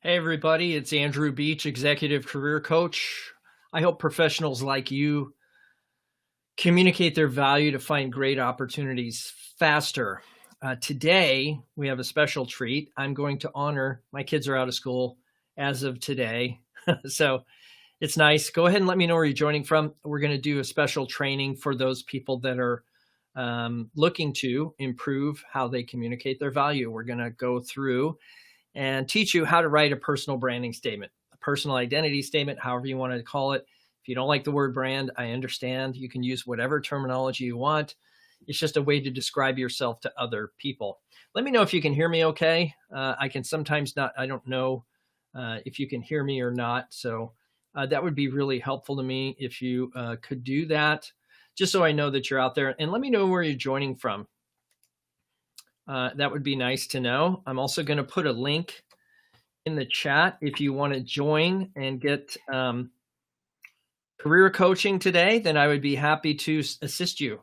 Hey, everybody, it's Andrew Beach, Executive Career Coach. I help professionals like you communicate their value to find great opportunities faster. Today, we have a special treat. I'm going to honor my kids are out of school as of today. So it's nice. Go ahead and let me know where you're joining from. We're going to do a special training for those people that are looking to improve how they communicate their value. We're going to go through and teach you how to write a personal branding statement, a personal identity statement, however you want to call it. If you don't like the word brand, I understand. You can use whatever terminology you want. It's just a way to describe yourself to other people. Let me know if you can hear me okay. I can sometimes not, I don't know if you can hear me or not. So that would be really helpful to me if you could do that, just so I know that you're out there. And let me know where you're joining from. That would be nice to know. I'm also going to put a link in the chat if you want to join and get career coaching today. Then I would be happy to assist you.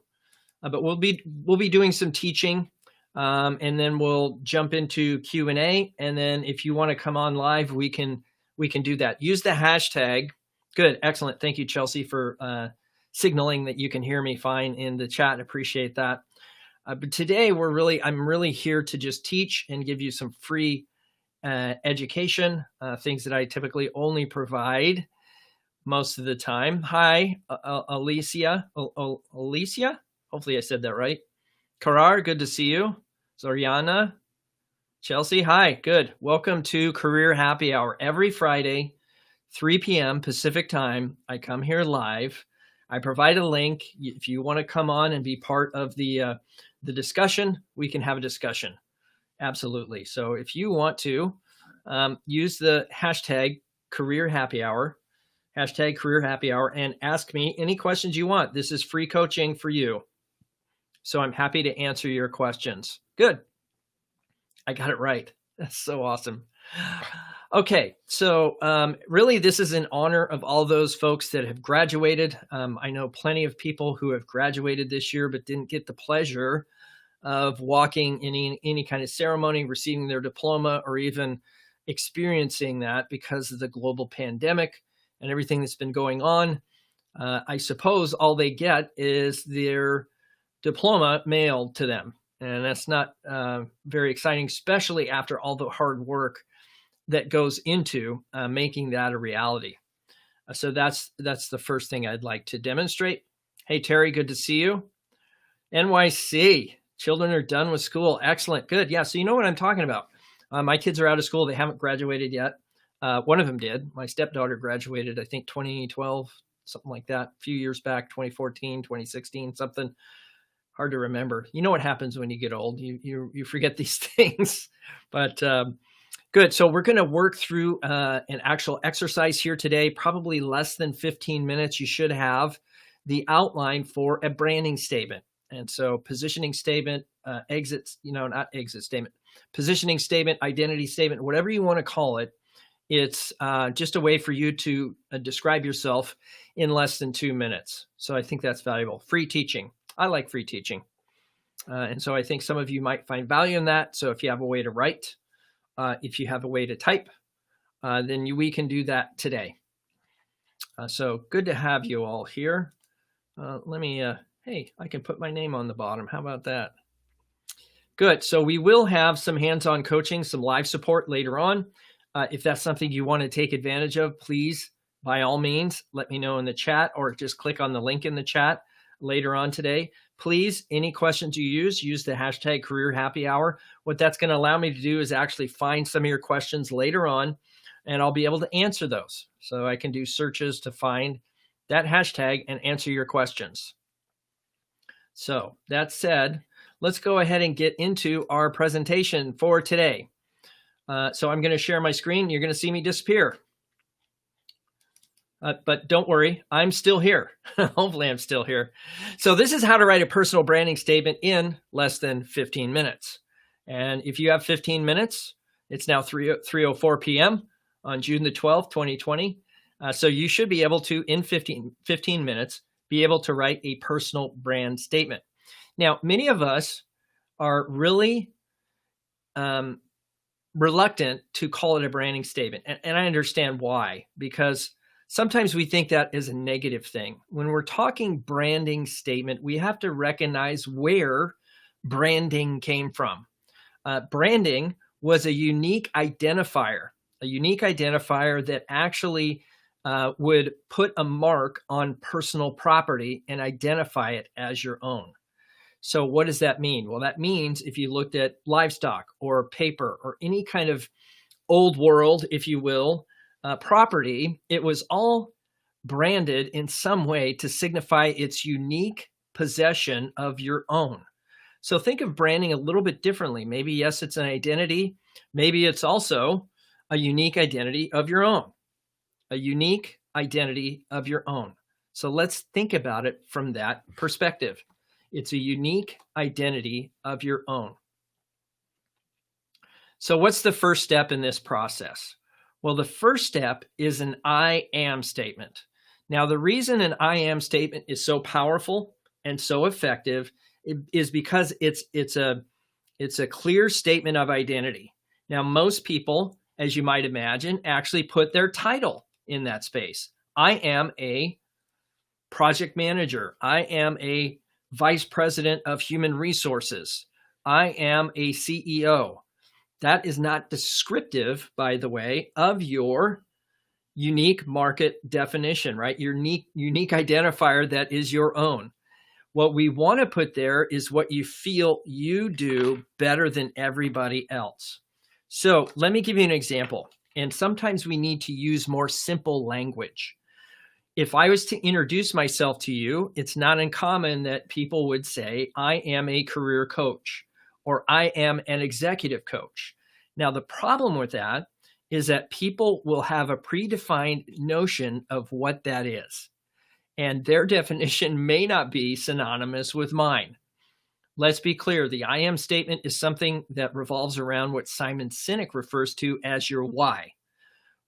But we'll be doing some teaching, and then we'll jump into Q&A. And then if you want to come on live, we can do that. Use the hashtag. Good, excellent. Thank you, Chelsea, for signaling that you can hear me fine in the chat. Appreciate that. But today I'm really here to just teach and give you some free education, things that I typically only provide most of the time. Hi, Alicia. Alicia? Hopefully I said that right. Karar, good to see you. Zoriana, Chelsea, hi, good. Welcome to Career Happy Hour. Every Friday, 3 p.m. Pacific time, I come here live. I provide a link. If you want to come on and be part of the discussion, we can have a discussion. Absolutely. So if you want to use the hashtag Career Happy Hour, hashtag Career Happy Hour, and ask me any questions you want. This is free coaching for you. So I'm happy to answer your questions. Good. I got it right. That's so awesome. Okay, so really this is in honor of all those folks that have graduated. I know plenty of people who have graduated this year but didn't get the pleasure of walking in any kind of ceremony, receiving their diploma, or even experiencing that because of the global pandemic and everything that's been going on. I suppose all they get is their diploma mailed to them. And that's not very exciting, especially after all the hard work that goes into making that a reality. So that's the first thing I'd like to demonstrate. Hey, Terry, good to see you. NYC, children are done with school. Excellent, good. Yeah, so you know what I'm talking about. My kids are out of school. They haven't graduated yet. One of them did. My stepdaughter graduated, I think, 2012, something like that, a few years back, 2014, 2016, something. Hard to remember. You know what happens when you get old. You forget these things. But good. So we're going to work through an actual exercise here today, probably less than 15 minutes. You should have the outline for a branding statement. And so positioning statement, positioning statement, identity statement, whatever you want to call it. It's just a way for you to describe yourself in less than 2 minutes. So I think that's valuable. Free teaching. I like free teaching. And so I think some of you might find value in that. So if you have a way to write, if you have a way to type, then we can do that today. So good to have you all here. Hey, I can put my name on the bottom. How about that? Good. So we will have some hands-on coaching, some live support later on. If that's something you want to take advantage of, please, by all means, let me know in the chat or just click on the link in the chat later on today. Please, any questions you use the hashtag Career Happy Hour. What that's going to allow me to do is actually find some of your questions later on, and I'll be able to answer those. So I can do searches to find that hashtag and answer your questions. So that said, let's go ahead and get into our presentation for today. So I'm going to share my screen. You're going to see me disappear. But don't worry, I'm still here. Hopefully I'm still here. So this is how to write a personal branding statement in less than 15 minutes. And if you have 15 minutes, it's now 3:04 p.m. on June the 12th, 2020. So you should be able to, in 15 minutes, be able to write a personal brand statement. Now, many of us are really reluctant to call it a branding statement. And I understand why, because sometimes we think that is a negative thing. When we're talking branding statement, we have to recognize where branding came from. Branding was a unique identifier that actually would put a mark on personal property and identify it as your own. So what does that mean? Well, that means if you looked at livestock or paper or any kind of old world, if you will, property, it was all branded in some way to signify its unique possession of your own. So think of branding a little bit differently. Maybe, yes, it's an identity. Maybe it's also a unique identity of your own, a unique identity of your own. So let's think about it from that perspective. It's a unique identity of your own. So what's the first step in this process? Well, the first step is an I am statement. Now, the reason an I am statement is so powerful and so effective is because it's a clear statement of identity. Now, most people, as you might imagine, actually put their title in that space. I am a project manager. I am a vice president of human resources. I am a CEO. That is not descriptive, by the way, of your unique market definition, right? Your unique identifier that is your own. What we want to put there is what you feel you do better than everybody else. So let me give you an example. And sometimes we need to use more simple language. If I was to introduce myself to you, it's not uncommon that people would say, I am a career coach, or I am an executive coach. Now, the problem with that is that people will have a predefined notion of what that is, and their definition may not be synonymous with mine. Let's be clear. The I am statement is something that revolves around what Simon Sinek refers to as your why.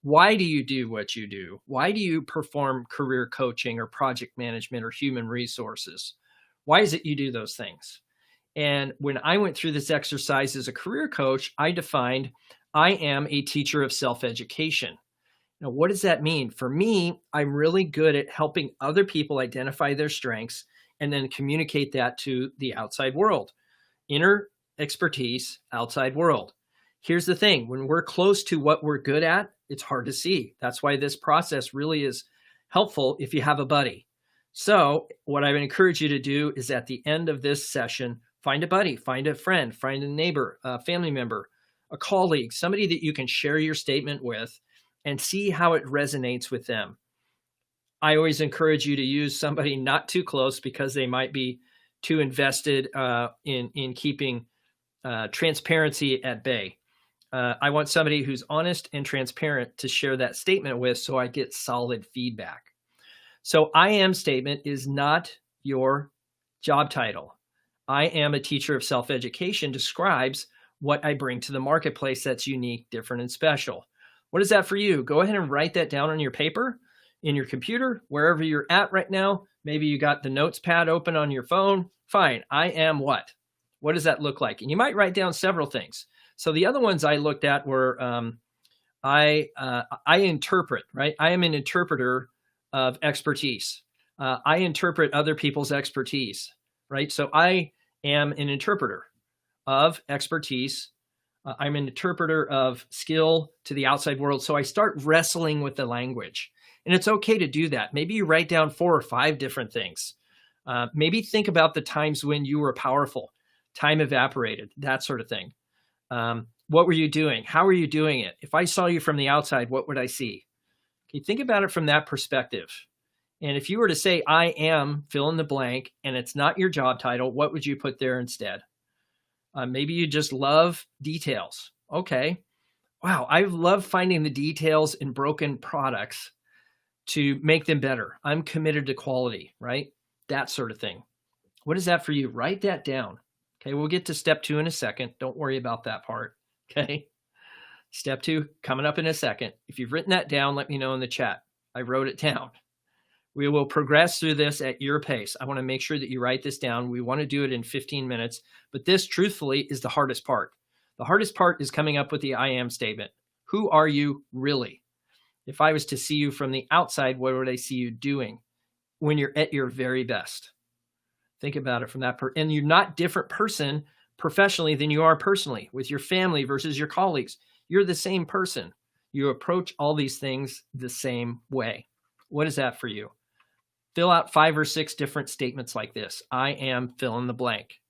Why do you do what you do? Why do you perform career coaching or project management or human resources? Why is it you do those things? And when I went through this exercise as a career coach, I defined I am a teacher of self-education. Now, what does that mean? For me, I'm really good at helping other people identify their strengths and then communicate that to the outside world. Inner expertise, outside world. Here's the thing. When we're close to what we're good at, it's hard to see. That's why this process really is helpful if you have a buddy. So what I would encourage you to do is at the end of this session, find a buddy, find a friend, find a neighbor, a family member, a colleague, somebody that you can share your statement with and see how it resonates with them. I always encourage you to use somebody not too close because they might be too invested in keeping transparency at bay. I want somebody who's honest and transparent to share that statement with so I get solid feedback. So I am statement is not your job title. I am a teacher of self-education describes what I bring to the marketplace that's unique, different, and special. What is that for you? Go ahead and write that down on your paper, in your computer, wherever you're at right now. Maybe you got the notes pad open on your phone. Fine. I am what? What does that look like? And you might write down several things. So the other ones I looked at were I interpret, right? I am an interpreter of expertise. I interpret other people's expertise, right? So I am an interpreter of expertise. I'm an interpreter of skill to the outside world. So I start wrestling with the language. And it's okay to do that. Maybe you write down 4 or 5 different things. Maybe think about the times when you were powerful, time evaporated, that sort of thing. What were you doing? How were you doing it? If I saw you from the outside, what would I see? Okay, think about it from that perspective. And if you were to say, I am, fill in the blank, and it's not your job title, what would you put there instead? Maybe you just love details. Okay. Wow. I love finding the details in broken products to make them better. I'm committed to quality, right? That sort of thing. What is that for you? Write that down. Okay. We'll get to step 2 in a second. Don't worry about that part. Okay. Step 2 coming up in a second. If you've written that down, let me know in the chat. I wrote it down. We will progress through this at your pace. I want to make sure that you write this down. We want to do it in 15 minutes, but this truthfully is the hardest part. The hardest part is coming up with the I am statement. Who are you really? If I was to see you from the outside, what would I see you doing when you're at your very best? Think about it from that and you're not different person professionally than you are personally with your family versus your colleagues. You're the same person. You approach all these things the same way. What is that for you? Fill out 5 or 6 different statements like this. I am fill in the blank.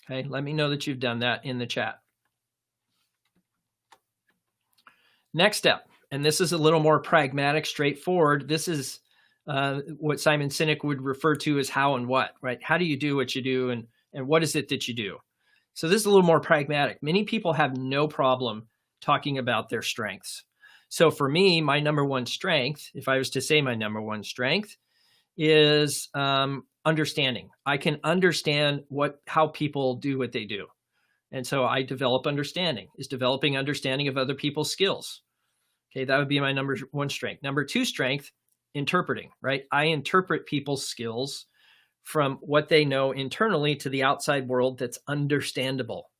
Okay, let me know that you've done that in the chat. Next step, and this is a little more pragmatic, straightforward. This is what Simon Sinek would refer to as how and what, right? How do you do what you do, and what is it that you do? So this is a little more pragmatic. Many people have no problem talking about their strengths. So for me, my number one strength, if I was to say my number one strength, is understanding. I can understand how people do what they do. And so I develop understanding, is developing understanding of other people's skills. Okay, that would be my number one strength. Number two strength, interpreting, right? I interpret people's skills from what they know internally to the outside world that's understandable.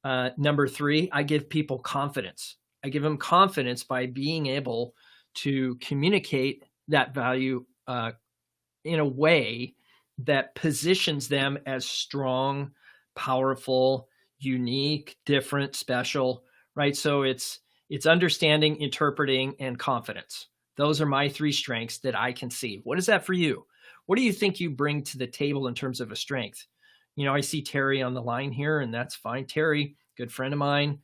Number three, I give people confidence. I give them confidence by being able to communicate that value in a way that positions them as strong, powerful, unique, different, special, right? So it's understanding, interpreting, and confidence. Those are my 3 strengths that I can see. What is that for you? What do you think you bring to the table in terms of a strength? You know, I see Terry on the line here, and that's fine. Terry, good friend of mine.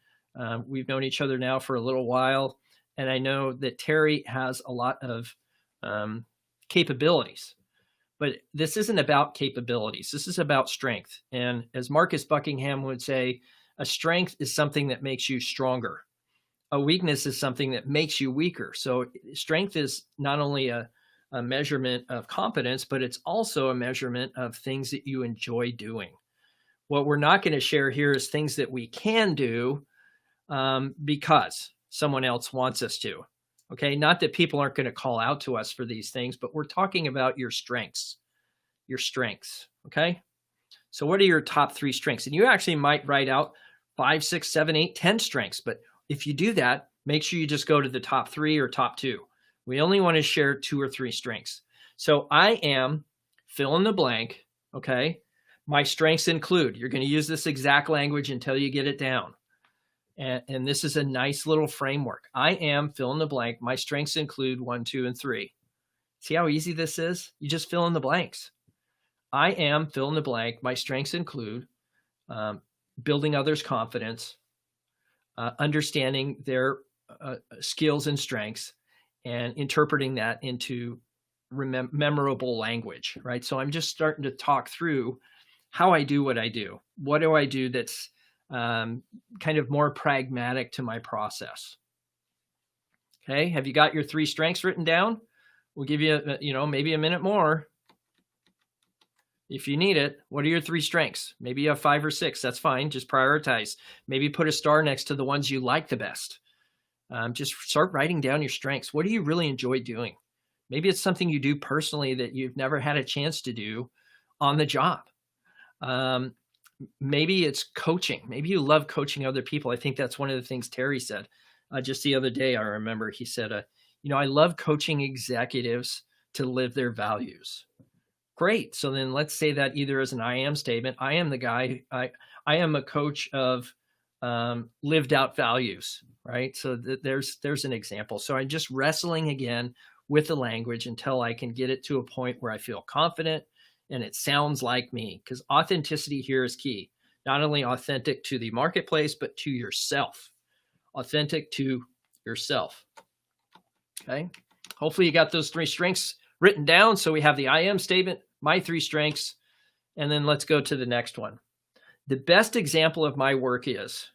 We've known each other now for a little while, and I know that Terry has a lot of capabilities. But this isn't about capabilities. This is about strength. And as Marcus Buckingham would say, a strength is something that makes you stronger. A weakness is something that makes you weaker. So strength is not only a measurement of competence, but it's also a measurement of things that you enjoy doing. What we're not going to share here is things that we can do because someone else wants us to. Okay, not that people aren't going to call out to us for these things, but we're talking about your strengths. Okay, so what are your top 3 strengths? And you actually might write out 5, 6, 7, 8, 10 strengths, but if you do that, make sure you just go to the top 3 or top 2. We only want to share 2 or 3 strengths. So I am fill in the blank. Okay, my strengths include, you're going to use this exact language until you get it down. And this is a nice little framework. I am fill in the blank. My strengths include 1, 2, and 3. See how easy this is? You just fill in the blanks. I am fill in the blank. My strengths include building others' confidence, understanding their skills and strengths, and interpreting that into memorable language, right? So I'm just starting to talk through how I do what I do. What do I do that's kind of more pragmatic to my process? Okay, have you got your 3 strengths written down? We'll give you, maybe a minute more if you need it. What are your 3 strengths? Maybe you have 5 or 6. That's fine. Just prioritize. Maybe put a star next to the ones you like the best. Just start writing down your strengths. What do you really enjoy doing? Maybe it's something you do personally that you've never had a chance to do on the job. Maybe it's coaching. Maybe you love coaching other people. I think that's one of the things Terry said just the other day. I remember he said, I love coaching executives to live their values. Great. So then let's say that either as an I am statement. I am the guy. I am a coach of lived out values, right? So there's an example. So I'm just wrestling again with the language until I can get it to a point where I feel confident and it sounds like me, because authenticity here is key. Not only authentic to the marketplace, but to yourself. Authentic to yourself. Okay. Hopefully you got those 3 strengths written down. So we have the I am statement, my 3 strengths, and then let's go to the next one. The best example of my work is,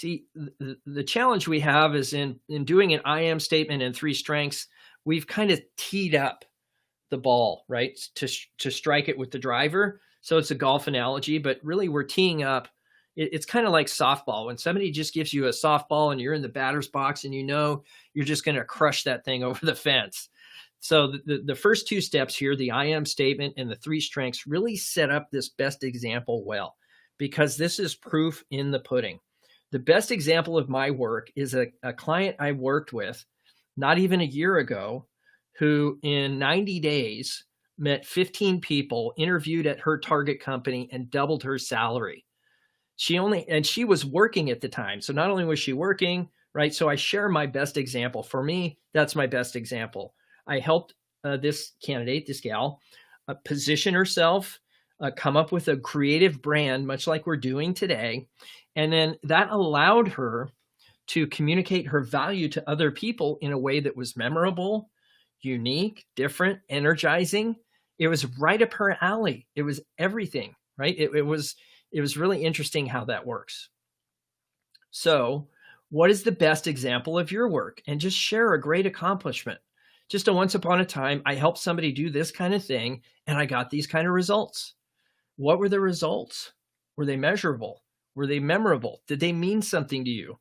the challenge we have is in doing an I am statement and 3 strengths, we've kind of teed up the ball, right, to strike it with the driver. So it's a golf analogy, but really we're teeing up. It's kind of like softball. When somebody just gives you a softball and you're in the batter's box and you're just going to crush that thing over the fence. So the first 2 steps here, the I am statement and the 3 strengths, really set up this best example well. because this is proof in the pudding. The best example of my work is a client I worked with not even a year ago, who in 90 days met 15 people, interviewed at her target company, and doubled her salary. She was working at the time. So not only was she working, right? So I share my best example. For me, that's my best example. I helped this candidate, this gal, position herself, come up with a creative brand, much like we're doing today. And then that allowed her to communicate her value to other people in a way that was memorable, unique, different, energizing. It was right up her alley. It was everything, right? It was really interesting how that works. So what is the best example of your work? And just share a great accomplishment. Just a once upon a time, I helped somebody do this kind of thing and I got these kind of results. What were the results? Were they measurable? Were they memorable? Did they mean something to you?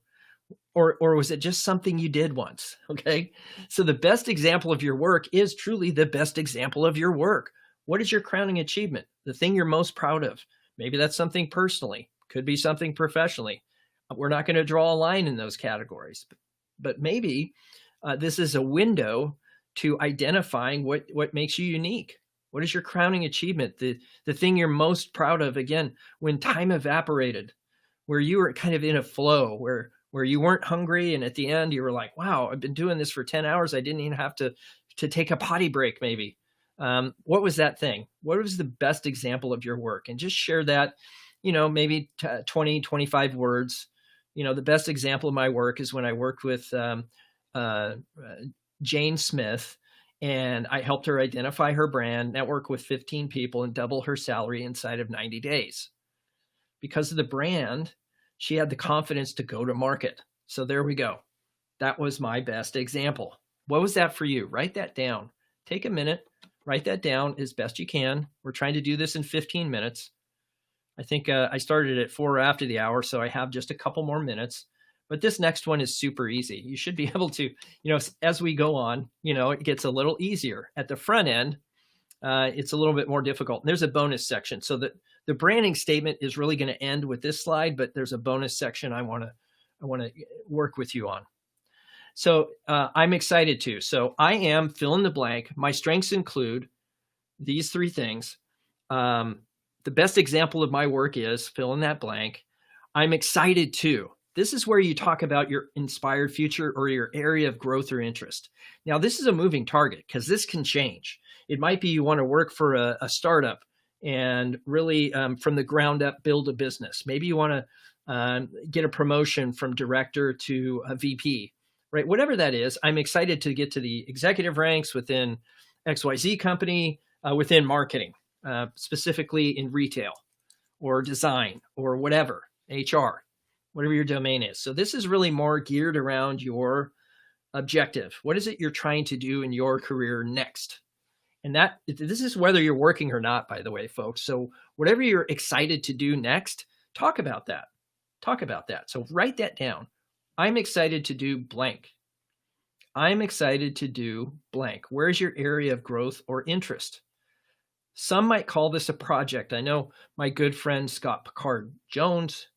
Or was it just something you did once? Okay. So the best example of your work is truly the best example of your work. What is your crowning achievement? The thing you're most proud of? Maybe that's something personally, could be something professionally. We're not going to draw a line in those categories, but maybe this is a window to identifying what makes you unique. What is your crowning achievement? The thing you're most proud of, again, when time evaporated, where you were kind of in a flow, where you weren't hungry. And at the end, you were like, wow, I've been doing this for 10 hours. I didn't even have to take a potty break, maybe. What was that thing? What was the best example of your work? And just share that, maybe 20, 25 words. The best example of my work is when I worked with Jane Smith, and I helped her identify her brand, network with 15 people, and double her salary inside of 90 days. Because of the brand, she had the confidence to go to market. So there we go. That was my best example. What was that for you? Write that down. Take a minute, write that down as best you can. We're trying to do this in 15 minutes. I think I started at 4 after the hour, so I have just a couple more minutes. But this next one is super easy. You should be able to, as we go on, it gets a little easier. At the front end, it's a little bit more difficult. And there's a bonus section. So the branding statement is really going to end with this slide, but there's a bonus section I want to work with you on. So I'm excited too. So I am fill in the blank. My strengths include these 3 things. The best example of my work is fill in that blank. I'm excited too. This is where you talk about your inspired future or your area of growth or interest. Now, this is a moving target because this can change. It might be you want to work for a startup and really from the ground up build a business. Maybe you want to get a promotion from director to a VP, right? Whatever that is, I'm excited to get to the executive ranks within XYZ company, within marketing, specifically in retail or design or whatever, HR, whatever your domain is. So this is really more geared around your objective. What is it you're trying to do in your career next? And this is whether you're working or not, by the way, folks. So whatever you're excited to do next, talk about that. Talk about that. So write that down. I'm excited to do blank. I'm excited to do blank. Where's your area of growth or interest? Some might call this a project. I know my good friend Scott Picard Jones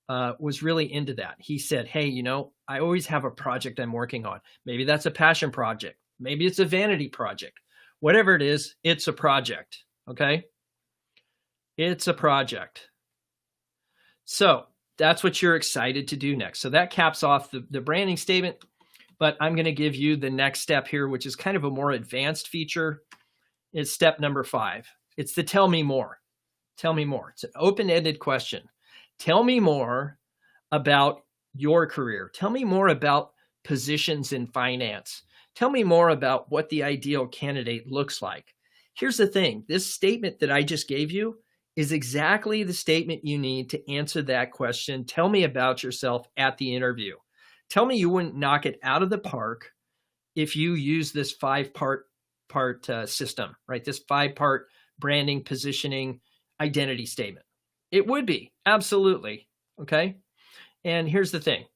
was really into that. He said, hey, I always have a project I'm working on. Maybe that's a passion project. Maybe it's a vanity project. Whatever it is, it's a project, okay? It's a project. So that's what you're excited to do next. So that caps off the branding statement, but I'm going to give you the next step here, which is kind of a more advanced feature. It's step number 5. It's the tell me more. Tell me more. It's an open-ended question. Tell me more about your career. Tell me more about positions in finance. Tell me more about what the ideal candidate looks like. Here's the thing. This statement that I just gave you is exactly the statement you need to answer that question. Tell me about yourself at the interview. Tell me you wouldn't knock it out of the park if you use this 5-part system, right? This 5-part branding, positioning, identity statement. It would be, absolutely, okay? And here's the thing.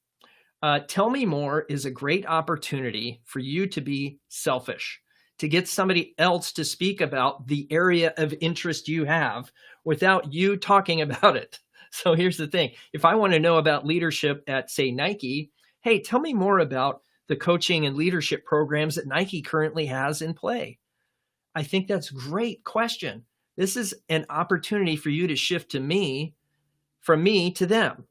Tell me more is a great opportunity for you to be selfish, to get somebody else to speak about the area of interest you have without you talking about it, So here's the thing. If I want to know about leadership at, say, Nike, hey, tell me more about the coaching and leadership programs that Nike currently has in play. I think that's a great question. This is an opportunity for you to shift to me, from me to them,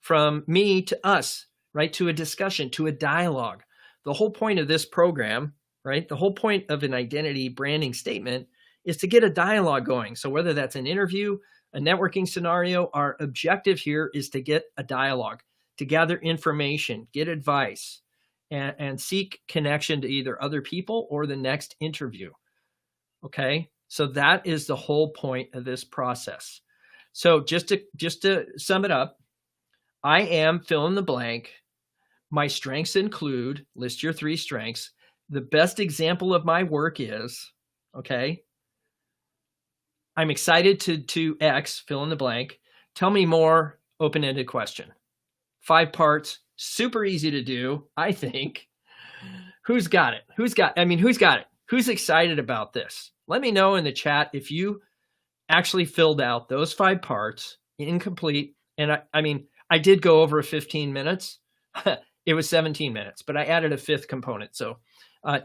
from me to us, right? To a discussion, to a dialogue. The whole point of this program, right? The whole point of an identity branding statement is to get a dialogue going. So whether that's an interview, a networking scenario, our objective here is to get a dialogue, to gather information, get advice, and seek connection to either other people or the next interview. Okay, so that is the whole point of this process. So just to sum it up, I am fill in the blank. My strengths include, list your 3 strengths. The best example of my work is, okay, I'm excited to X, fill in the blank. Tell me more, open-ended question. 5 parts, super easy to do, I think. Who's got it? Who's got it? Who's excited about this? Let me know in the chat if you actually filled out those 5 parts, incomplete. And I did go over 15 minutes. It was 17 minutes, but I added a 5th component. So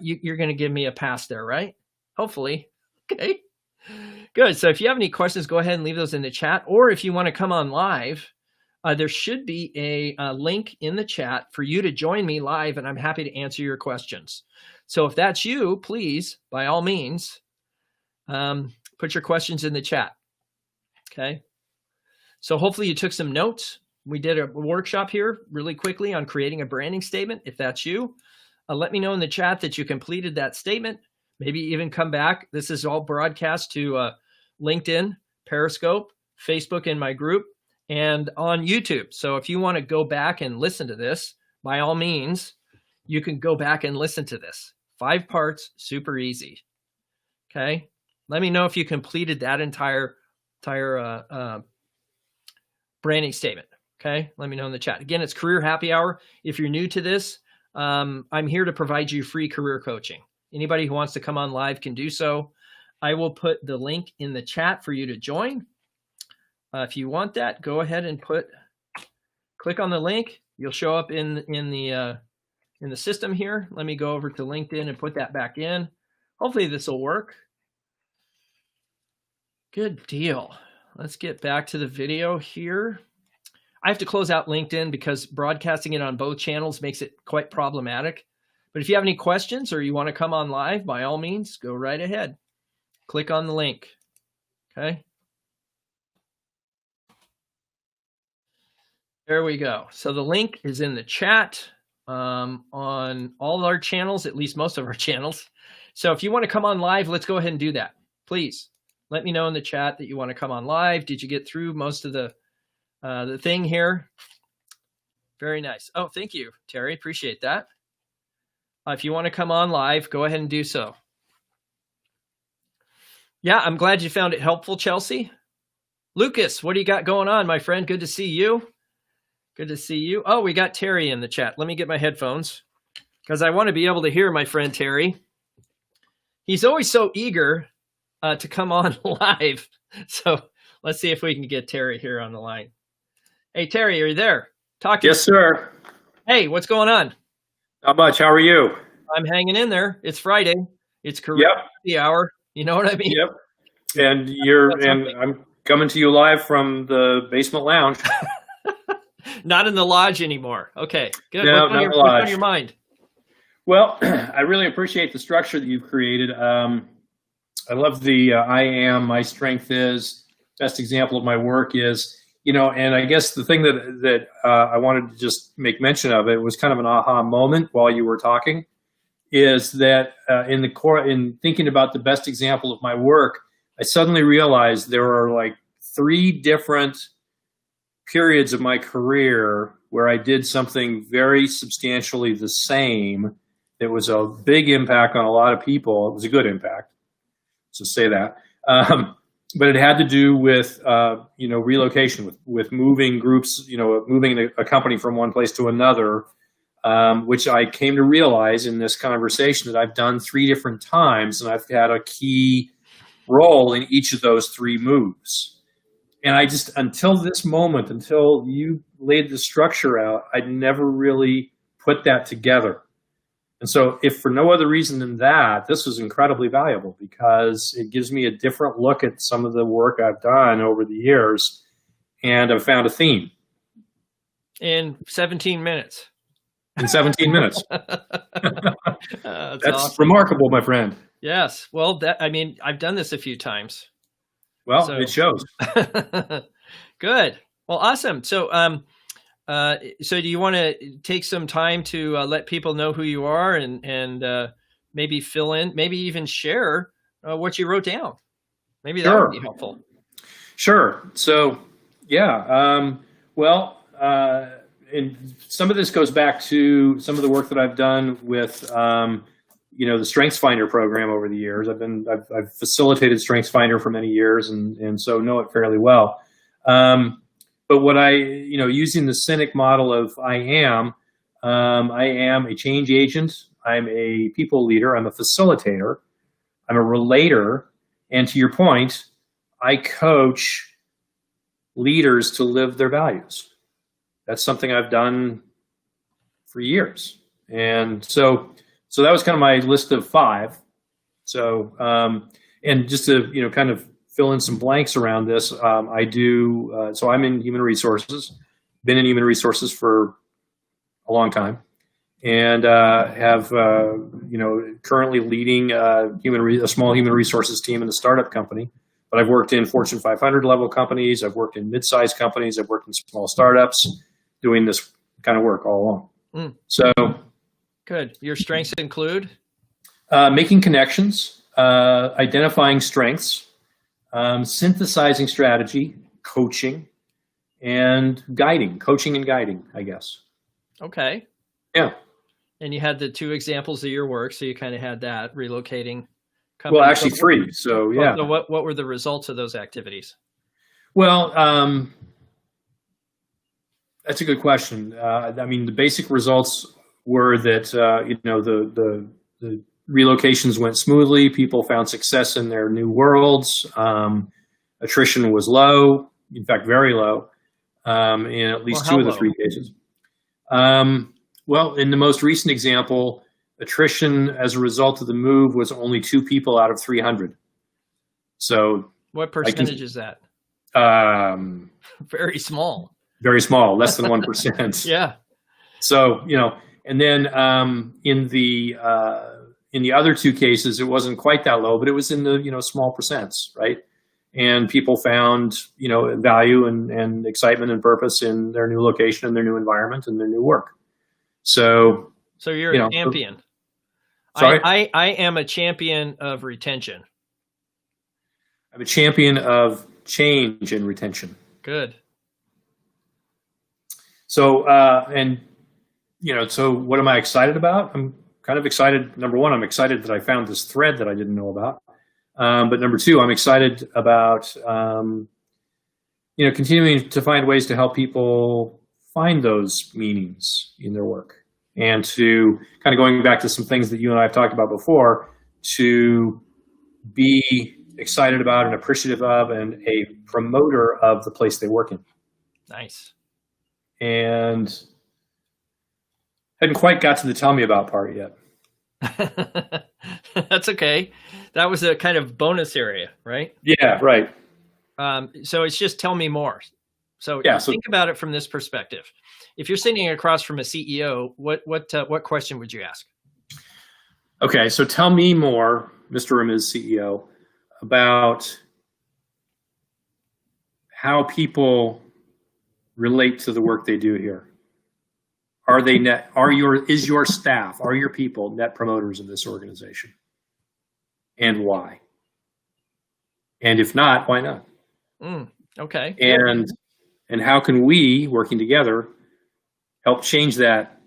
you're going to give me a pass there, right? Hopefully. Okay, good. So if you have any questions, go ahead and leave those in the chat. Or if you want to come on live, there should be a link in the chat for you to join me live, and I'm happy to answer your questions. So if that's you, please, by all means, put your questions in the chat. Okay. So hopefully you took some notes. We did a workshop here really quickly on creating a branding statement. If that's you, let me know in the chat that you completed that statement. Maybe even come back. This is all broadcast to LinkedIn, Periscope, Facebook in my group, and on YouTube. So if you want to go back and listen to this, by all means, you can go back and listen to this. 5 parts, super easy. Okay. Let me know if you completed that entire branding statement. Okay. Let me know in the chat. Again, it's Career Happy Hour. If you're new to this, I'm here to provide you free career coaching. Anybody who wants to come on live can do so. I will put the link in the chat for you to join. If you want that, go ahead and click on the link. You'll show up in the system here. Let me go over to LinkedIn and put that back in. Hopefully this will work. Good deal. Let's get back to the video here. I have to close out LinkedIn because broadcasting it on both channels makes it quite problematic. But if you have any questions or you want to come on live, by all means, go right ahead. Click on the link. Okay. There we go. So the link is in the chat on all our channels, at least most of our channels. So if you want to come on live, let's go ahead and do that. Please let me know in the chat that you want to come on live. Did you get through most of the thing here? Very nice. Oh, thank you, Terry. Appreciate that. If you want to come on live, go ahead and do so. Yeah, I'm glad you found it helpful, Chelsea. Lucas, what do you got going on, my friend? Good to see you. Good to see you. Oh, we got Terry in the chat. Let me get my headphones because I want to be able to hear my friend Terry. He's always so eager to come on live. So let's see if we can get Terry here on the line. Hey, Terry, are you there? Yes, sir. Hey, what's going on? Not much. How are you? I'm hanging in there. It's Friday. It's Career Happy Hour. You know what I mean? Yep. And I'm coming to you live from the basement lounge. Not in the lodge anymore. Okay, good. No, what's on your mind? Well, I really appreciate the structure that you've created. I love the I am, my strength is, best example of my work is, and I guess the thing that I wanted to just make mention of, it was kind of an aha moment while you were talking, is that in thinking about the best example of my work, I suddenly realized there are like 3 different periods of my career where I did something very substantially the same. It was a big impact on a lot of people. It was a good impact, so say that. But it had to do with relocation, with moving groups, moving a company from one place to another, which I came to realize in this conversation that I've done 3 different times, and I've had a key role in each of those 3 moves. And I just, until this moment, until you laid the structure out, I'd never really put that together. And so if for no other reason than that, this was incredibly valuable because it gives me a different look at some of the work I've done over the years, and I've found a theme. In 17 minutes. In 17 minutes. That's That's awesome. remarkable, my friend. Yes. Well, I mean, I've done this a few times. Well, So- it shows. Good. Well, awesome. So, so do you want to take some time to let people know who you are and maybe fill in, maybe even share what you wrote down? Maybe that would be helpful. Sure. So, yeah. And some of this goes back to some of the work that I've done with, the StrengthsFinder program over the years. I've facilitated StrengthsFinder for many years, and so know it fairly well. But what using the Cynic model of I am a change agent. I'm a people leader. I'm a facilitator. I'm a relator. And to your point, I coach leaders to live their values. That's something I've done for years. And so that was kind of my list of 5. So, and just to, kind of fill in some blanks around this, I do, so I'm in human resources, been in human resources for a long time, and have, currently leading a small human resources team in a startup company. But I've worked in Fortune 500 level companies. I've worked in mid-sized companies. I've worked in small startups doing this kind of work all along. So good. Your strengths include? Making connections, identifying strengths, synthesizing strategy, coaching, and guiding. Coaching and guiding, I guess. Okay. Yeah. And you had the 2 examples of your work, so you kind of had that relocating companies. Well, actually 3. So yeah. So what were the results of those activities? Well, that's a good question. The basic results were that the relocations went smoothly. People found success in their new worlds. Attrition was low, in fact, very low, in at least 2 of the 3 cases. Well, in the most recent example, attrition as a result of the move was only 2 people out of 300. So what percentage is that? Very small. Very small, less than 1%. Yeah. So, and then in the other 2 cases, it wasn't quite that low, but it was in the, small percents, right? And people found, value and excitement and purpose in their new location and their new environment and their new work. So you're a champion. Sorry? I am a champion of retention. I'm a champion of change and retention. Good. So, so what am I excited about? I'm kind of excited. Number 1, I'm excited that I found this thread that I didn't know about. But number 2, I'm excited about, continuing to find ways to help people find those meanings in their work, and to kind of going back to some things that you and I have talked about before, to be excited about and appreciative of and a promoter of the place they work in. Nice. And hadn't quite got to the tell me about part yet. That's okay. That was a kind of bonus area, right? Yeah, right. So it's just tell me more. So yeah, think about it from this perspective. If you're sitting across from a CEO, what question would you ask? Okay, so tell me more, Mr. or Ms. CEO, about how people relate to the work they do here. Are they is your staff, are your people net promoters of this organization? And why? And if not, why not? Okay. And how can we, working together, help change that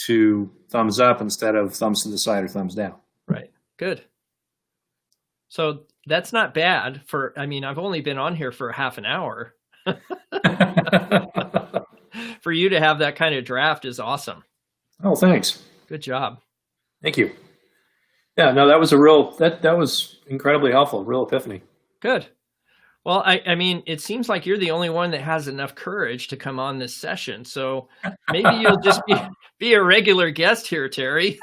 to thumbs up instead of thumbs to the side or thumbs down? Right. Good. So that's not bad I've only been on here for half an hour. For you to have that kind of draft is awesome. Oh, thanks. Good job. Thank you. Yeah, no, that was that was incredibly helpful, real epiphany. Good. Well, I mean, it seems like you're the only one that has enough courage to come on this session. So maybe you'll just be a regular guest here, Terry.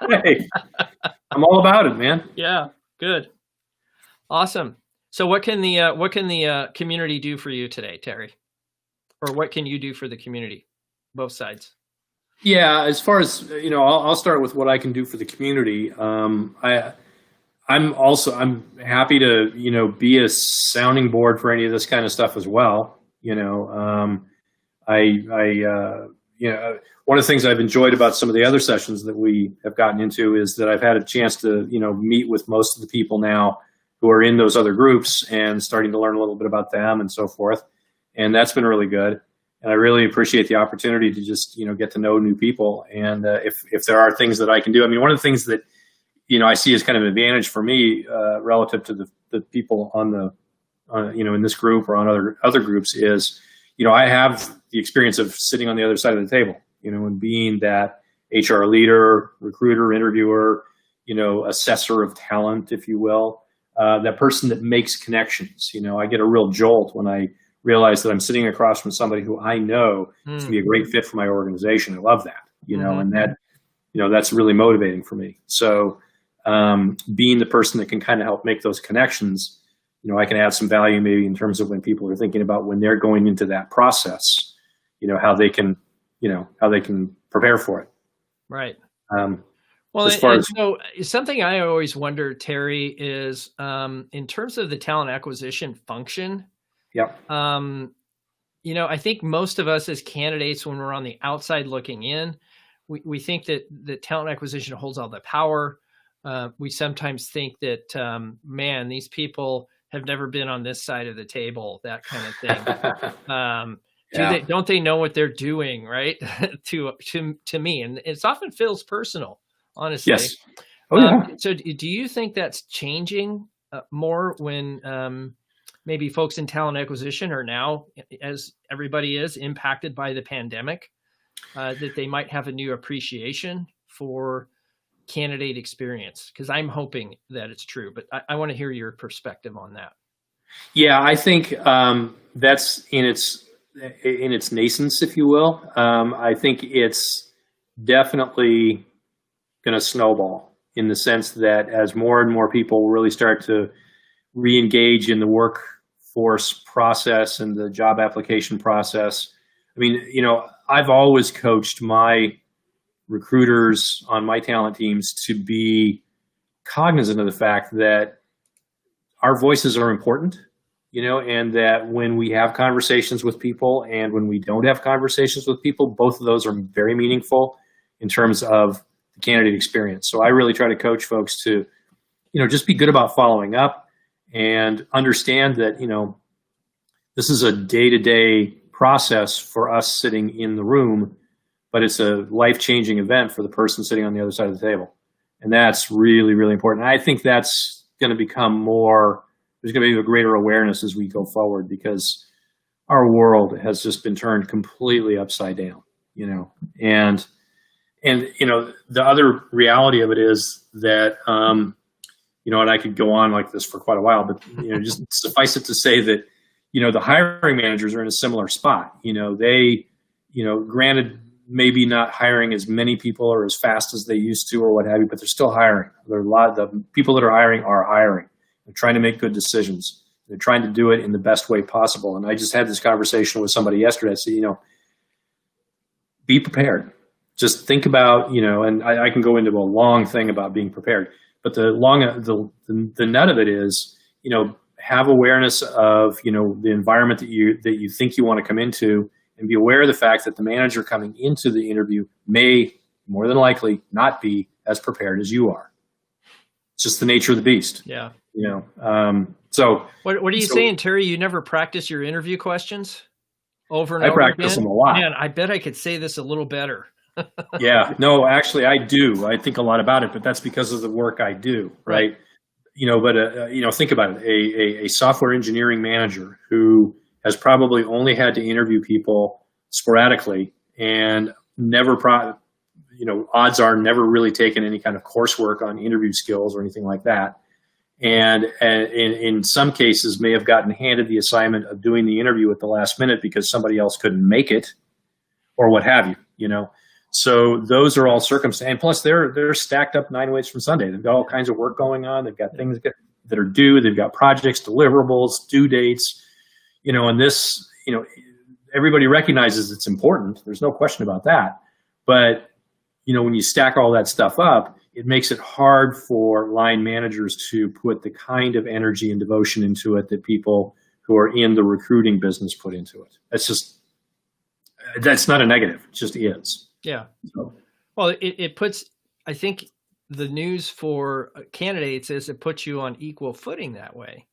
Hey, I'm all about it, man. Yeah, good. Awesome. So what can the community do for you today, Terry? Or what can you do for the community? Both sides. Yeah, as far as I'll start with what I can do for the community. I'm happy to be a sounding board for any of this kind of stuff as well. One of the things I've enjoyed about some of the other sessions that we have gotten into is that I've had a chance to meet with most of the people now who are in those other groups and starting to learn a little bit about them and so forth, and that's been really good. And I really appreciate the opportunity to just get to know new people. And if there are things that I can do, I mean, one of the things that I see as kind of an advantage for me relative to the people in this group or on other groups is, I have the experience of sitting on the other side of the table, and being that HR leader, recruiter, interviewer, assessor of talent, if you will, that person that makes connections. I get a real jolt when I realize that I'm sitting across from somebody who I know is going to be a great fit for my organization. I love that, and that, that's really motivating for me. So being the person that can kind of help make those connections, I can add some value maybe in terms of when people are thinking about when they're going into that process, how they can prepare for it. Right. Well, so something I always wonder, Terry, is in terms of the talent acquisition function. Yeah. I think most of us as candidates, when we're on the outside looking in, we think that the talent acquisition holds all the power. We sometimes think that, man, these people have never been on this side of the table, that kind of thing. Don't they know what they're doing, right? to me, and it often feels personal, honestly. Yes. Oh, yeah. So do you think that's changing more when maybe folks in talent acquisition are now, as everybody is, impacted by the pandemic, that they might have a new appreciation for candidate experience? Because I'm hoping that it's true, but I want to hear your perspective on that. Yeah, I think that's in its nascence, if you will. I think it's definitely going to snowball in the sense that as more and more people really start to re-engage in the workforce process and the job application process. I mean, I've always coached my recruiters on my talent teams to be cognizant of the fact that our voices are important, and that when we have conversations with people and when we don't have conversations with people, both of those are very meaningful in terms of the candidate experience. So I really try to coach folks to, just be good about following up and understand that, this is a day-to-day process for us sitting in the room, but it's a life-changing event for the person sitting on the other side of the table. And that's really, really important. And I think that's going to become more, there's going to be a greater awareness as we go forward, because our world has just been turned completely upside down, and the other reality of it is that, and I could go on like this for quite a while, but, just suffice it to say that, the hiring managers are in a similar spot. They, granted, maybe not hiring as many people or as fast as they used to or what have you, but they're still hiring. There are a lot of the people that are hiring. They're trying to make good decisions. They're trying to do it in the best way possible. And I just had this conversation with somebody yesterday. I said, be prepared. Just think about, and I can go into a long thing about being prepared, but the nut of it is, have awareness of, the environment that you think you want to come into, and be aware of the fact that the manager coming into the interview may more than likely not be as prepared as you are. It's just the nature of the beast. Yeah. So what are you saying, Terry? You never practice your interview questions over and over again? I practice them a lot. Man, I bet I could say this a little better. Yeah, no, actually I do. I think a lot about it, but that's because of the work I do. Right. Think about it. A software engineering manager who has probably only had to interview people sporadically and never, odds are never really taken any kind of coursework on interview skills or anything like that. and in some cases may have gotten handed the assignment of doing the interview at the last minute because somebody else couldn't make it or what have you, So those are all circumstances. And plus they're stacked up 9 ways from Sunday. They've got all kinds of work going on. They've got things that are due. They've got projects, deliverables, due dates, and this, everybody recognizes it's important. There's no question about that. But, when you stack all that stuff up, it makes it hard for line managers to put the kind of energy and devotion into it that people who are in the recruiting business put into it. That's not a negative. It just is. Yeah. So. Well, it puts, I think the news for candidates is it puts you on equal footing that way.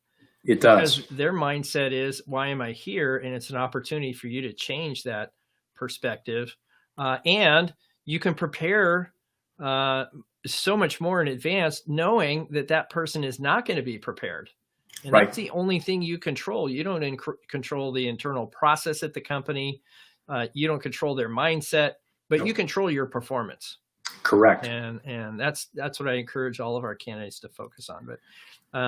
It does. Because their mindset is, why am I here? And it's an opportunity for you to change that perspective. And you can prepare so much more in advance, knowing that person is not going to be prepared. And right. That's the only thing you control. You don't control the internal process at the company. You don't control their mindset, but you control your performance. Correct. And that's what I encourage all of our candidates to focus on. But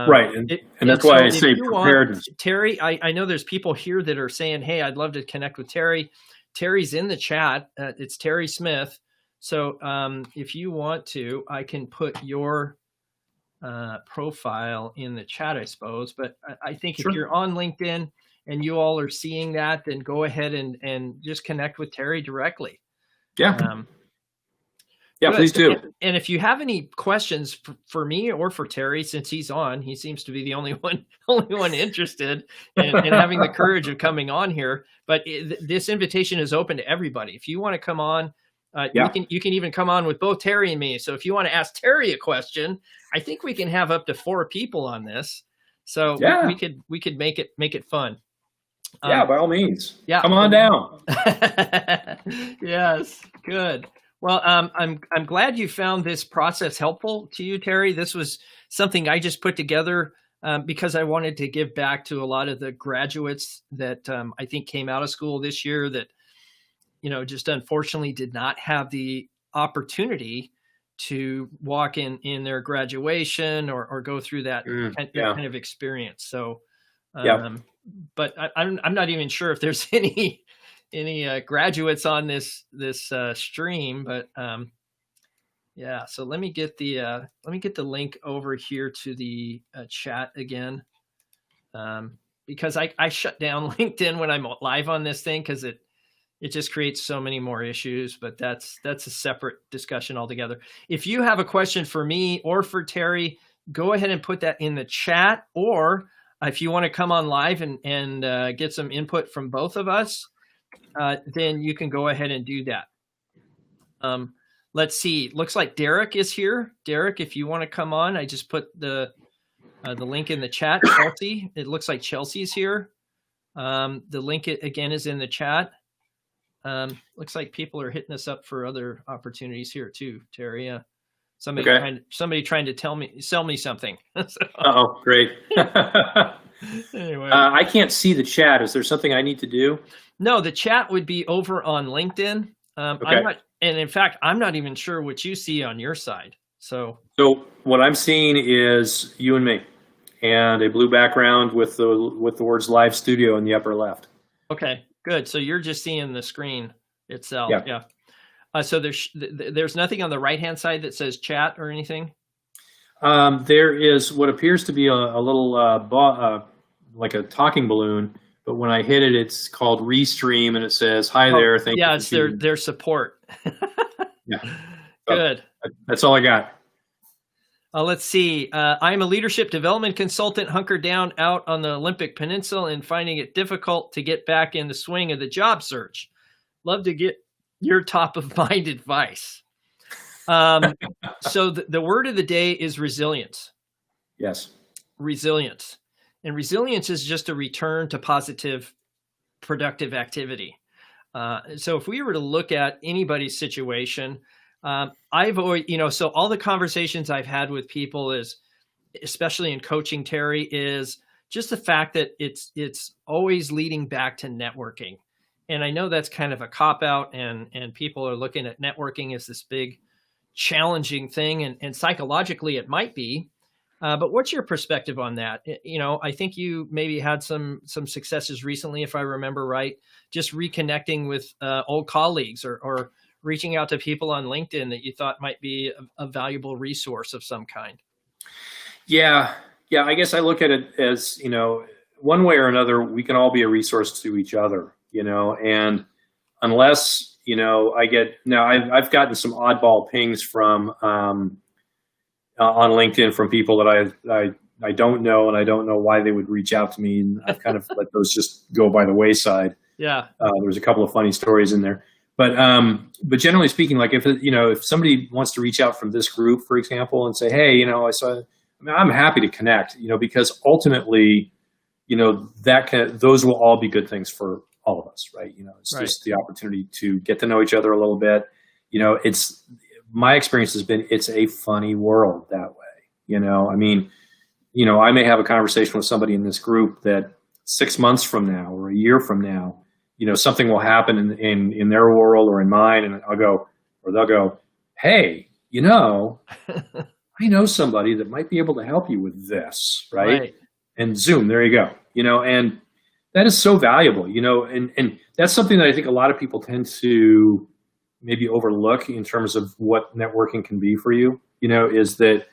right. And that's why I say preparedness. Terry, I know there's people here that are saying, hey, I'd love to connect with Terry. Terry's in the chat. It's Terry Smith. So if you want to, I can put your profile in the chat, I suppose. But I think Sure. If you're on LinkedIn and you all are seeing that, then go ahead and just connect with Terry directly. Yeah. Yeah, please do. And if you have any questions for me or for Terry, since he's on, he seems to be the only one interested in having the courage of coming on here. But this invitation is open to everybody. If you want to come on, you can even come on with both Terry and me. So if you want to ask Terry a question, I think we can have up to 4 people on this. So we could make it fun. Yeah, by all means. Yeah, come on down. Yes, good. Well, I'm glad you found this process helpful to you, Terry. This was something I just put together because I wanted to give back to a lot of the graduates that I think came out of school this year that, just unfortunately did not have the opportunity to walk in their graduation or go through that kind of experience. So, but I'm not even sure if there's any graduates on this stream, but so let me get the link over here to the chat again, because I shut down LinkedIn when I'm live on this thing because it just creates so many more issues. But that's a separate discussion altogether. If you have a question for me or for Terry, go ahead and put that in the chat, or if you want to come on live and get some input from both of us, then you can go ahead and do that. Let's see. Looks like Derek is here. Derek, if you want to come on, I just put the link in the chat. Chelsea, it looks like Chelsea's here. The link again is in the chat. Looks like people are hitting us up for other opportunities here too, Terry. Somebody trying to sell me something. Oh, great. Anyway, I can't see the chat. Is there something I need to do? No, the chat would be over on LinkedIn. In fact, I'm not even sure what you see on your side. So what I'm seeing is you and me, and a blue background with the words Live Studio in the upper left. Okay, good. So you're just seeing the screen itself. Yeah. So there's nothing on the right-hand side that says chat or anything? There is what appears to be a little like a talking balloon, but when I hit it, it's called Restream, and it says, "Hi there, thank you." Yeah, it's their support. Yeah, good. That's all I got. Let's see. I'm a leadership development consultant hunkered down out on the Olympic Peninsula and finding it difficult to get back in the swing of the job search. Love to get your top of mind advice. So the word of the day is resilience. Yes. Resilience. And resilience is just a return to positive, productive activity. So if we were to look at anybody's situation, I've always, so all the conversations I've had with people is, especially in coaching, Terry, is just the fact that it's always leading back to networking. And I know that's kind of a cop-out, and people are looking at networking as this big challenging thing, and psychologically it might be, But what's your perspective on that? I think you maybe had some successes recently, if I remember right, just reconnecting with old colleagues or reaching out to people on LinkedIn that you thought might be a valuable resource of some kind. Yeah. Yeah. I guess I look at it as, one way or another, we can all be a resource to each other, and unless, I've gotten some oddball pings from, on LinkedIn from people that I don't know, and I don't know why they would reach out to me. And I've kind of let those just go by the wayside. Yeah. There's a couple of funny stories in there, but generally speaking, like if somebody wants to reach out from this group, for example, and say, hey, I'm happy to connect, because ultimately, those will all be good things for all of us, right? It's Right. just the opportunity to get to know each other a little bit. My experience has been, it's a funny world that way. I may have a conversation with somebody in this group that 6 months from now or a year from now, something will happen in their world or in mine. And they'll go, hey, I know somebody that might be able to help you with this. Right. And Zoom, there you go. And that is so valuable, and that's something that I think a lot of people tend to maybe overlook in terms of what networking can be for you, is that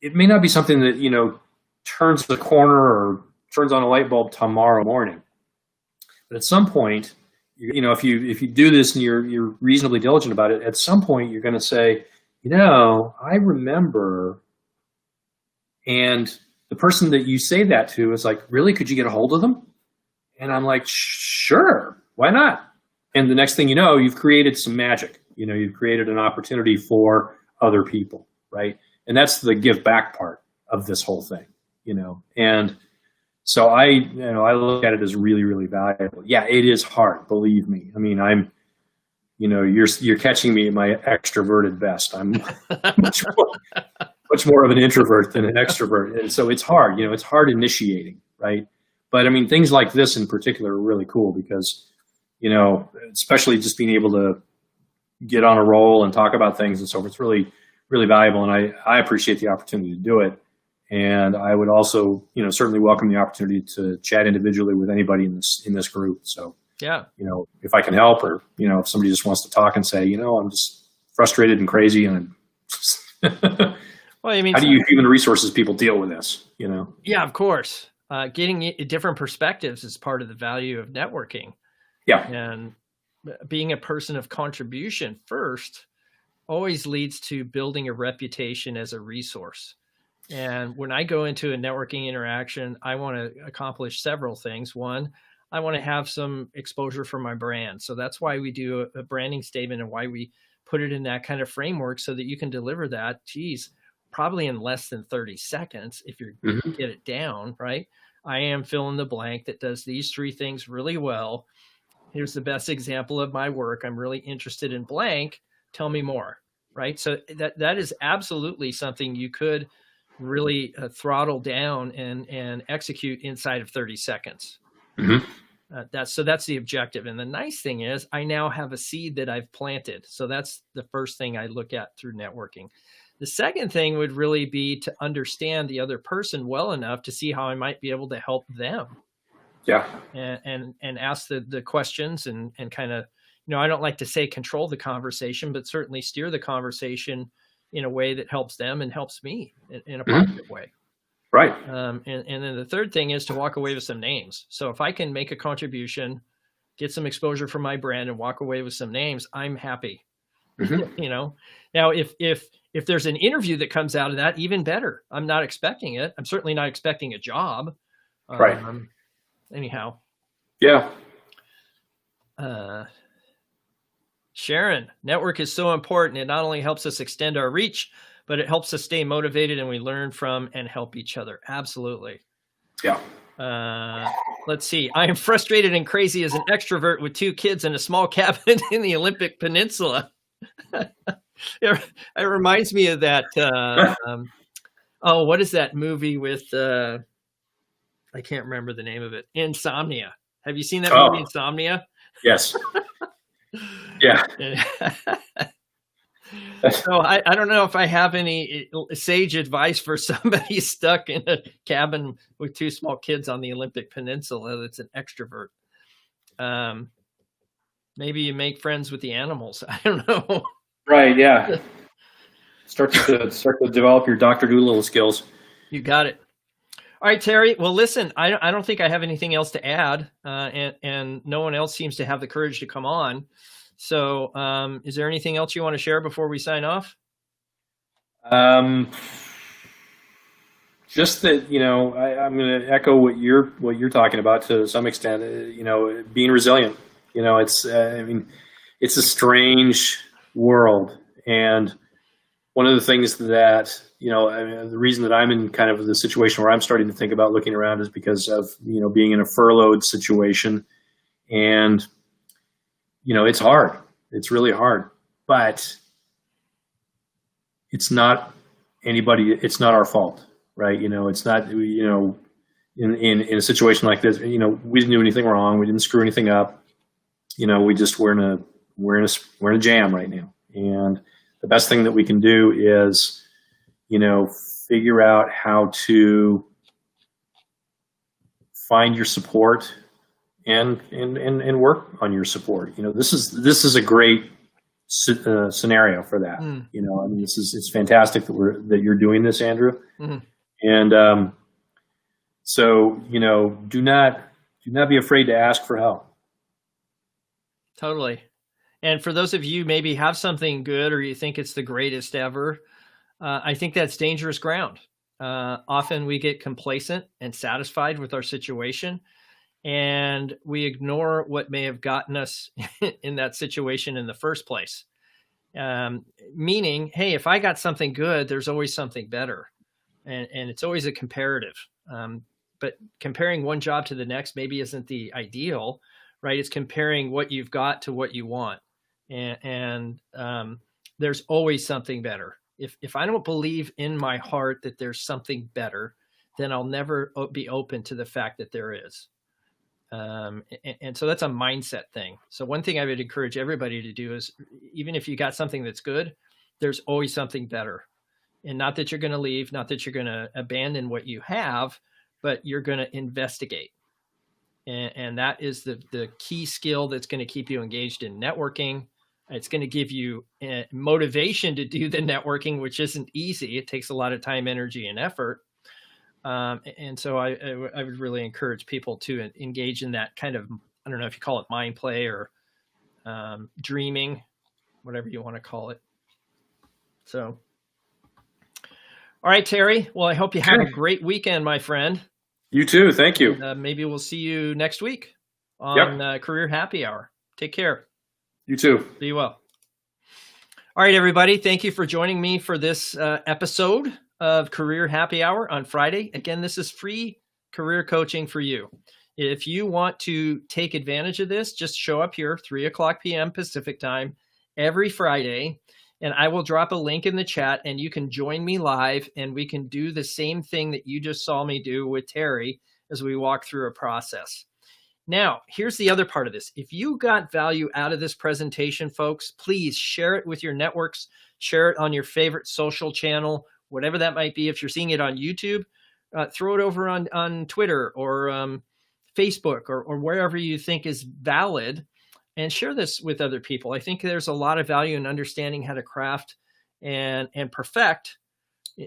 it may not be something that, turns the corner or turns on a light bulb tomorrow morning. But at some point, if you do this and you're reasonably diligent about it, at some point you're going to say, I remember, and the person that you say that to is like, really, could you get a hold of them? And I'm like, sure, why not? And the next thing you know, you've created some magic. You've created an opportunity for other people, right? And that's the give back part of this whole thing, And so I look at it as really, really valuable. Yeah, it is hard, believe me. I mean, you're catching me at my extroverted best. I'm much more of an introvert than an extrovert, and so it's hard. It's hard initiating, right? But I mean, things like this in particular are really cool because, especially just being able to get on a roll and talk about things and so forth, it's really, really valuable. And I appreciate the opportunity to do it. And I would also, certainly welcome the opportunity to chat individually with anybody in this group. So, yeah, if I can help, or, if somebody just wants to talk and say, I'm just frustrated and crazy, and well, I mean, how do you human resources people deal with this, Yeah, of course. Getting different perspectives is part of the value of networking. Yeah. And being a person of contribution first always leads to building a reputation as a resource. And when I go into a networking interaction, I want to accomplish several things. One, I want to have some exposure for my brand. So that's why we do a branding statement and why we put it in that kind of framework so that you can deliver that, probably in less than 30 seconds if you get it down, right? I am fill in the blank that does these 3 things really well. Here's the best example of my work. I'm really interested in blank. Tell me more, right? So that is absolutely something you could really throttle down and execute inside of 30 seconds. That's the objective. And the nice thing is I now have a seed that I've planted. So that's the first thing I look at through networking. The second thing would really be to understand the other person well enough to see how I might be able to help them. Yeah. And ask the questions and kind of, I don't like to say control the conversation, but certainly steer the conversation in a way that helps them and helps me in a positive way. Right. And then the third thing is to walk away with some names. So if I can make a contribution, get some exposure for my brand and walk away with some names, I'm happy. Now, if there's an interview that comes out of that, even better. I'm not expecting it. I'm certainly not expecting a job. Right. Anyhow. Yeah. Sharon, network is so important. It not only helps us extend our reach, but it helps us stay motivated and we learn from and help each other. Absolutely. Yeah. Let's see. I am frustrated and crazy as an extrovert with 2 kids in a small cabin in the Olympic Peninsula. It reminds me of that. What is that movie with? I can't remember the name of it. Insomnia. Have you seen that movie, Insomnia? Yes. Yeah. So I don't know if I have any sage advice for somebody stuck in a cabin with two small kids on the Olympic Peninsula that's an extrovert. Maybe you make friends with the animals. I don't know. Right. Yeah. Start to develop your Dr. Doolittle skills. You got it. All right, Terry. Well, listen, I don't think I have anything else to add, and no one else seems to have the courage to come on. So, is there anything else you want to share before we sign off? Just that, I'm going to echo what you're talking about to some extent. Being resilient. It's it's a strange world, and one of the things that the reason that I'm in kind of the situation where I'm starting to think about looking around is because of being in a furloughed situation, and it's hard. It's really hard, but it's not it's not our fault, right? It's not, in a situation like this, we didn't do anything wrong. We didn't screw anything up. We just, we're in a jam right now. And the best thing that we can do is, figure out how to find your support and work on your support. This is a great scenario for that. It's fantastic that you're doing this, Andrew. Mm-hmm. And so do not be afraid to ask for help. Totally. And for those of you maybe have something good or you think it's the greatest ever, I think that's dangerous ground. Often we get complacent and satisfied with our situation, and we ignore what may have gotten us in that situation in the first place. Meaning, hey, if I got something good, there's always something better. And it's always a comparative. But comparing one job to the next maybe isn't the ideal, right? It's comparing what you've got to what you want. And there's always something better. If I don't believe in my heart that there's something better, then I'll never be open to the fact that there is. And so that's a mindset thing. So one thing I would encourage everybody to do is, even if you got something that's good, there's always something better. And not that you're going to leave, not that you're going to abandon what you have, but you're going to investigate. And that is the key skill that's going to keep you engaged in networking. It's going to give you motivation to do the networking, which isn't easy. It takes a lot of time, energy, and effort. And so I would really encourage people to engage in that kind of, I don't know if you call it mind play or dreaming, whatever you want to call it. So, all right, Terry. Well, I hope you have a great weekend, my friend. You too. Thank you. And, maybe we'll see you next week on Career Happy Hour. Take care. You too. Be well. All right, everybody. Thank you for joining me for this episode of Career Happy Hour on Friday. Again, this is free career coaching for you. If you want to take advantage of this, just show up here 3:00 p.m. Pacific time every Friday, and I will drop a link in the chat, and you can join me live, and we can do the same thing that you just saw me do with Terry as we walk through a process. Now, here's the other part of this. If you got value out of this presentation, folks, please share it with your networks, share it on your favorite social channel, whatever that might be. If you're seeing it on YouTube, throw it over on Twitter or Facebook or wherever you think is valid, and share this with other people. I think there's a lot of value in understanding how to craft and perfect,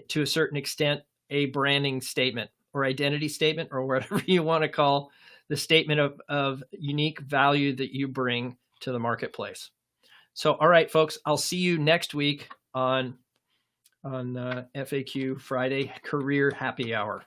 to a certain extent, a branding statement or identity statement, or whatever you want to call the statement of unique value that you bring to the marketplace. So, all right, folks, I'll see you next week on FAQ Friday Career Happy Hour.